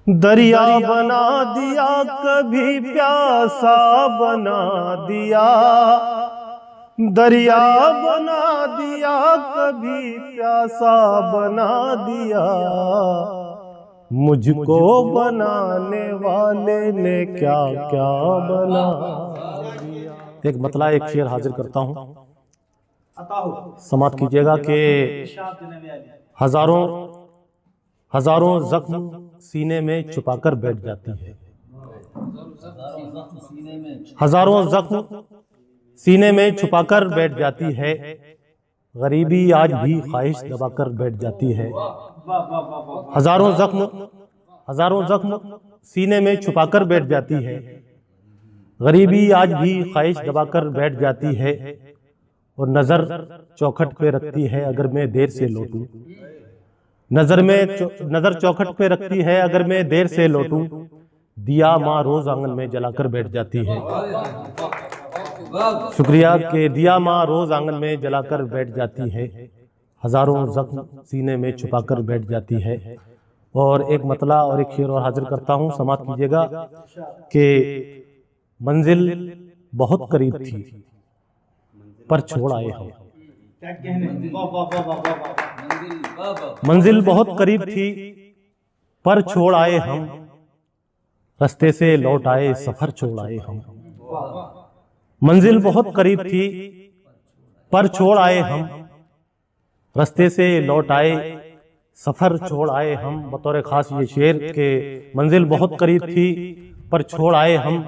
دریا بنا دیا کبھی پیاسا بنا دیا، دریا بنا دیا کبھی پیاسا بنا دیا، مجھ کو بنانے والے نے کیا کیا بنا دیا۔ ایک مطلع ایک شعر حاضر کرتا ہوں، سماعت کیجئے گا کہ ہزاروں زخم سینے میں چھپا کر بیٹھ جاتی ہے، ہزاروں زخم سینے میں چھپا کر بیٹھ جاتی ہے، غریبی آج بھی خواہش دبا کر بیٹھ جاتی ہے، ہزاروں زخم سینے میں چھپا کر بیٹھ جاتی ہے، غریبی آج بھی خواہش دبا کر بیٹھ جاتی ہے، اور نظر چوکھٹ پہ رکھتی ہے اگر میں دیر سے لوٹوں، نظر چوکھٹ پہ رکھتی ہے اگر میں دیر سے لوٹوں، دیا ماں روز آنگن میں جلا کر بیٹھ جاتی ہے۔ شکریہ کہ دیا ماں روز آنگن میں جلا کر بیٹھ جاتی ہے، ہزاروں زخم سینے میں چھپا کر بیٹھ جاتی ہے۔ اور ایک مطلع اور ایک شعر اور حاضر کرتا ہوں، سماعت کیجئے گا کہ منزل بہت قریب تھی پر چھوڑ آئے ہم، منزل بہت قریب تھی پر چھوڑ آئے ہم، رستے سے لوٹ آئے سفر چھوڑ آئے ہم، منزل بہت قریب تھی پر چھوڑ آئے ہم، رستے سے لوٹ آئے سفر چھوڑ آئے ہم۔ بطور خاص یہ شعر کہ منزل بہت قریب تھی پر چھوڑ آئے ہم،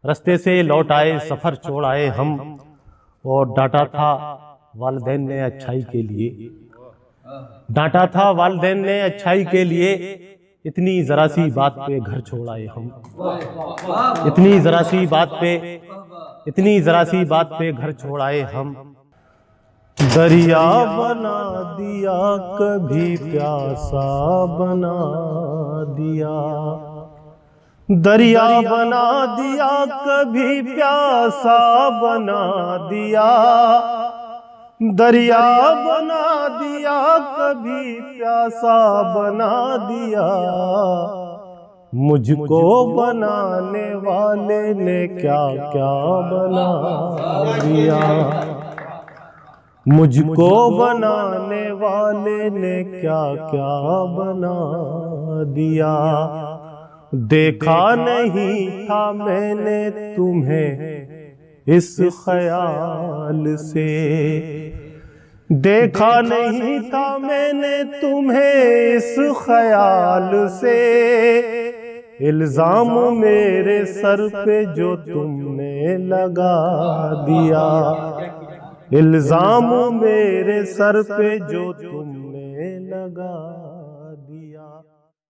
رستے سے لوٹ آئے سفر چھوڑ آئے ہم، اور ڈانٹا تھا والدین نے اچھائی کے لیے، ڈانٹا تھا والدین نے اچھائی کے لیے، اتنی ذرا سی بات پہ گھر چھوڑ آئے ہم، اتنی ذرا سی بات پہ گھر چھوڑ آئے ہم۔ دریا بنا دیا کبھی پیاسا بنا دیا، دریا بنا دیا کبھی پیاسا بنا دیا، دریا بنا دیا کبھی پیاسا بنا دیا، مجھ کو بنانے والے نے کیا کیا بنا دیا، مجھ کو بنانے والے نے کیا کیا بنا دیا، دیکھا نہیں تھا میں نے تمہیں اس خیال سے، دیکھا نہیں تھا میں نے تمہیں اس خیال سے، الزام میرے سر پہ جو تم نے لگا دیا، الزام میرے سر پہ جو تم نے لگا